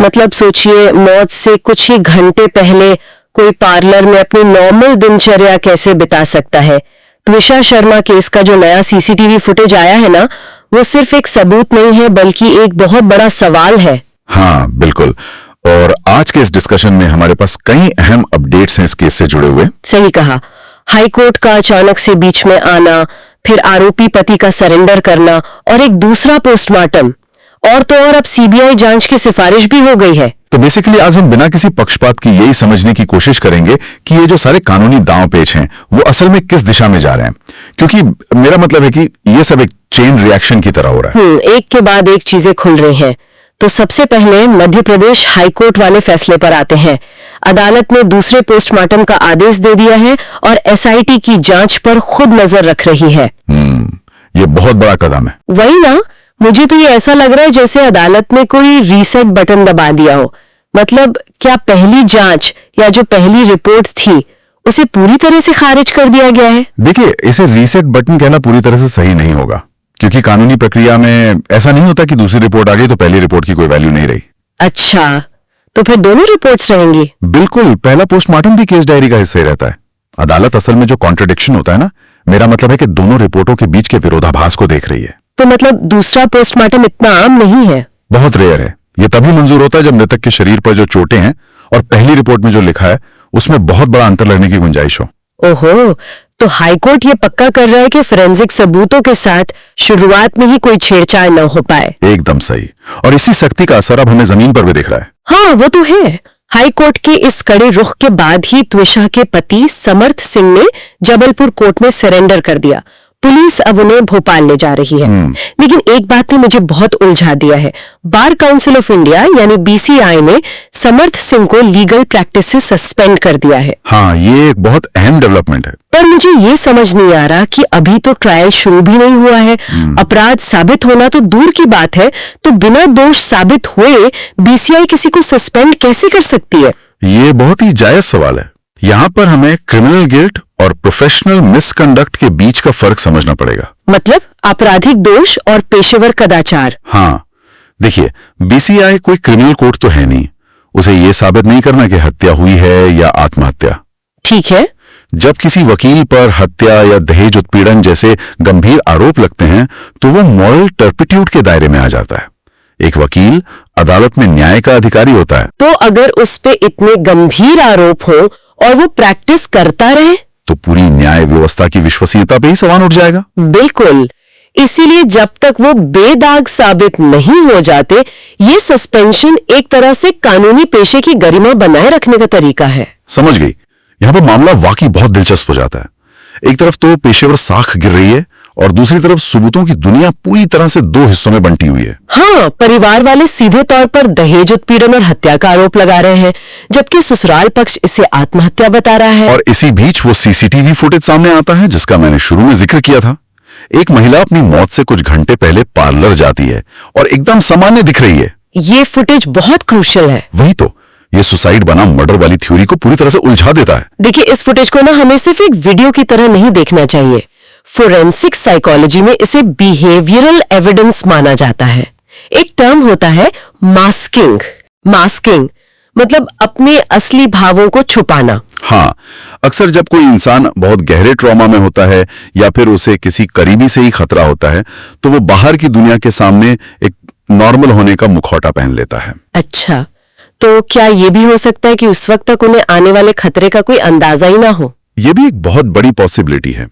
मतलब सोचिए, मौत से कुछ ही घंटे पहले कोई पार्लर में अपनी नॉर्मल दिनचर्या कैसे बिता सकता है। त्विषा शर्मा केस का जो नया सीसीटीवी फुटेज आया है ना, वो सिर्फ एक सबूत नहीं है बल्कि एक बहुत बड़ा सवाल है। हाँ बिल्कुल, और आज के इस डिस्कशन में हमारे पास कई अहम अपडेट्स हैं इस केस से जुड़े हुए। सही कहा। हाई कोर्ट का अचानक से बीच में आना, फिर आरोपी पति का सरेंडर करना और एक दूसरा पोस्टमार्टम, और तो और अब सीबीआई जांच की सिफारिश भी हो गई है। तो बेसिकली आज हम बिना किसी पक्षपात की यही समझने की कोशिश करेंगे कि ये जो सारे कानूनी दांव पेच हैं वो असल में किस दिशा में जा रहे हैं, क्योंकि मेरा मतलब है कि ये सब एक चेन रिएक्शन की तरह हो रहा है। एक के बाद एक चीजें खुल रही हैं। तो सबसे पहले मध्य प्रदेश हाईकोर्ट वाले फैसले पर आते हैं। अदालत ने दूसरे पोस्टमार्टम का आदेश दे दिया है और एसआईटी की जांच पर खुद नजर रख रही है। ये बहुत बड़ा कदम है। वही ना, मुझे तो ये ऐसा लग रहा है जैसे अदालत ने कोई रीसेट बटन दबा दिया हो। मतलब क्या पहली जांच या जो पहली रिपोर्ट थी उसे पूरी तरह से खारिज कर दिया गया है? देखिए, इसे रीसेट बटन कहना पूरी तरह से सही नहीं होगा, क्योंकि कानूनी प्रक्रिया में ऐसा नहीं होता कि दूसरी रिपोर्ट आ गई तो पहली रिपोर्ट की कोई वैल्यू नहीं रही। अच्छा, तो फिर दोनों रिपोर्ट्स रहेंगी? बिल्कुल, पहला पोस्टमार्टम भी केस डायरी का हिस्सा ही रहता है। अदालत असल में जो कॉन्ट्रडिक्शन होता है ना, मेरा मतलब है कि दोनों रिपोर्टों के बीच के विरोधाभास को देख रही है। तो मतलब दूसरा पोस्टमार्टम इतना आम नहीं है? बहुत रेयर है। ये तभी मंजूर होता है जब मृतक के शरीर पर जो चोटें हैं और पहली रिपोर्ट में जो लिखा है उसमें बहुत बड़ा अंतर लगने की गुंजाइश हो। ओहो, तो हाईकोर्ट ये पक्का कर रहा है कि फोरेंसिक सबूतों के साथ शुरुआत में ही कोई छेड़छाड़ न हो पाए। एकदम सही, और इसी सख्ती का असर अब हमें जमीन पर भी दिख रहा है। हाँ वो तो है। हाईकोर्ट के इस कड़े रुख के बाद ही त्विषा के पति समर्थ सिंह ने जबलपुर कोर्ट में सरेंडर कर दिया। पुलिस अब उन्हें भोपाल ले जा रही है। लेकिन एक बात ने मुझे बहुत उलझा दिया है। बार काउंसिल ऑफ इंडिया यानी बीसीआई ने समर्थ सिंह को लीगल प्रैक्टिस से सस्पेंड कर दिया है। हाँ, ये एक बहुत अहम डेवलपमेंट है। पर मुझे ये समझ नहीं आ रहा कि अभी तो ट्रायल शुरू भी नहीं हुआ है। अपराध साबित होना तो दूर की बात है, तो बिना दोष साबित हुए बीसीआई किसी को सस्पेंड कैसे कर सकती है? ये बहुत ही जायज सवाल है। यहाँ पर हमें क्रिमिनल गिल्ट और प्रोफेशनल मिसकंडक्ट के बीच का फर्क समझना पड़ेगा। मतलब आपराधिक दोष और पेशेवर कदाचार। हाँ देखिए, बीसीआई कोई क्रिमिनल कोर्ट तो है नहीं। उसे ये साबित नहीं करना कि हत्या हुई है या आत्महत्या। ठीक है। जब किसी वकील पर हत्या या दहेज उत्पीड़न जैसे गंभीर आरोप लगते हैं तो वो मॉरल टर्पिट्यूड के दायरे में आ जाता है। एक वकील अदालत में न्याय का अधिकारी होता है। तो अगर उस पे इतने गंभीर आरोप हो और वो प्रैक्टिस करता रहे तो पूरी न्याय व्यवस्था की विश्वसनीयता पे ही सवाल उठ जाएगा। बिल्कुल। इसीलिए जब तक वो बेदाग साबित नहीं हो जाते, ये सस्पेंशन एक तरह से कानूनी पेशे की गरिमा बनाए रखने का तरीका है। समझ गई। यहाँ पर मामला वाकई बहुत दिलचस्प हो जाता है। एक तरफ तो पेशेवर साख गिर रही है और दूसरी तरफ सबूतों की दुनिया पूरी तरह से दो हिस्सों में बंटी हुई है। हाँ, परिवार वाले सीधे तौर पर दहेज उत्पीड़न और हत्या का आरोप लगा रहे हैं, जबकि ससुराल पक्ष इसे आत्महत्या बता रहा है। और इसी बीच वो सीसीटीवी फुटेज सामने आता है जिसका मैंने शुरू में जिक्र किया था। एक महिला अपनी मौत से कुछ घंटे पहले पार्लर जाती है और एकदम सामान्य दिख रही है। ये फुटेज बहुत क्रूशियल है। वही तो, ये सुसाइड बनाम मर्डर वाली थ्योरी को पूरी तरह से उलझा देता है। देखिए, इस फुटेज को ना हमें सिर्फ एक वीडियो की तरह नहीं देखना चाहिए। फोरेंसिक साइकोलॉजी में इसे बिहेवियरल एविडेंस माना जाता है। एक टर्म होता है मास्किंग। मास्किंग मतलब अपने असली भावों को छुपाना। हाँ, अक्सर जब कोई इंसान बहुत गहरे ट्रॉमा में होता है या फिर उसे किसी करीबी से ही खतरा होता है तो वो बाहर की दुनिया के सामने एक नॉर्मल होने का मुखौटा पहन लेता है। अच्छा, तो क्या ये भी हो सकता है कि उस वक्त तक उन्हें आने वाले खतरे का कोई अंदाजा ही ना हो? ये भी एक बहुत बड़ी पॉसिबिलिटी है।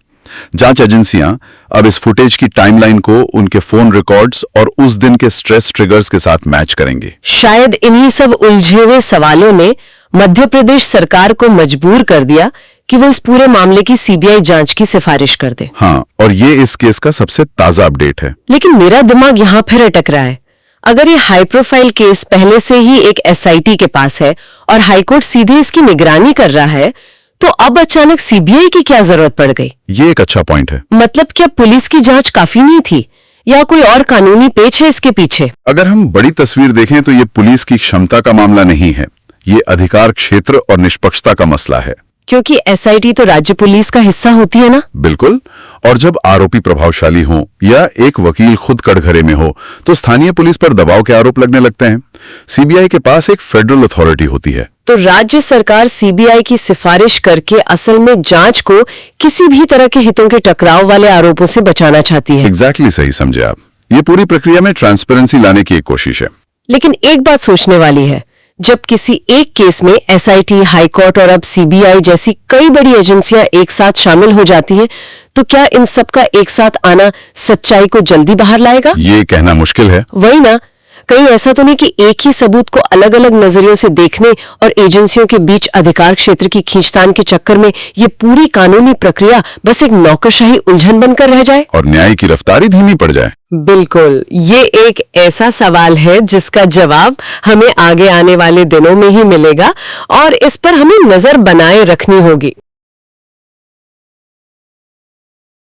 जांच एजेंसियां अब इस फुटेज की टाइमलाइन को उनके फोन रिकॉर्ड्स और उस दिन के स्ट्रेस ट्रिगर्स के साथ मैच करेंगे। शायद इन्हीं सब उलझे हुए सवालों ने मध्य प्रदेश सरकार को मजबूर कर दिया कि वो इस पूरे मामले की सीबीआई जांच की सिफारिश कर दे। हाँ, और ये इस केस का सबसे ताजा अपडेट है। लेकिन मेरा दिमाग यहाँ फिर अटक रहा है। अगर ये हाई प्रोफाइल केस पहले से ही एक एसआईटी के पास है और हाईकोर्ट सीधे इसकी निगरानी कर रहा है, तो अब अचानक सीबीआई की क्या जरूरत पड़ गई? ये एक अच्छा पॉइंट है। मतलब क्या पुलिस की जांच काफी नहीं थी या कोई और कानूनी पेच है इसके पीछे? अगर हम बड़ी तस्वीर देखें तो ये पुलिस की क्षमता का मामला नहीं है, ये अधिकार क्षेत्र और निष्पक्षता का मसला है। क्योंकि एसआईटी तो राज्य पुलिस का हिस्सा होती है ना। बिल्कुल। और जब आरोपी प्रभावशाली हो या एक वकील खुद कटघरे में हो तो स्थानीय पुलिस पर दबाव के आरोप लगने लगते हैं। सीबीआई के पास एक फेडरल अथॉरिटी होती है। तो राज्य सरकार सीबीआई की सिफारिश करके असल में जांच को किसी भी तरह के हितों के टकराव वाले आरोपों से बचाना चाहती है। एग्जैक्टली सही समझे आप। ये पूरी प्रक्रिया में ट्रांसपेरेंसी लाने की एक कोशिश है। लेकिन एक बात सोचने वाली है, जब किसी एक केस में एसआईटी, हाईकोर्ट और अब सीबीआई जैसी कई बड़ी एजेंसियां एक साथ शामिल हो जाती हैं, तो क्या इन सब का एक साथ आना सच्चाई को जल्दी बाहर लाएगा? ये कहना मुश्किल है। वही ना, कहीं ऐसा तो नहीं कि एक ही सबूत को अलग अलग नजरियों से देखने और एजेंसियों के बीच अधिकार क्षेत्र की खींचतान के चक्कर में ये पूरी कानूनी प्रक्रिया बस एक नौकरशाही उलझन बनकर रह जाए और न्याय की रफ्तारी धीमी पड़ जाए। बिल्कुल, ये एक ऐसा सवाल है जिसका जवाब हमें आगे आने वाले दिनों में ही मिलेगा और इस पर हमें नजर बनाए रखनी होगी।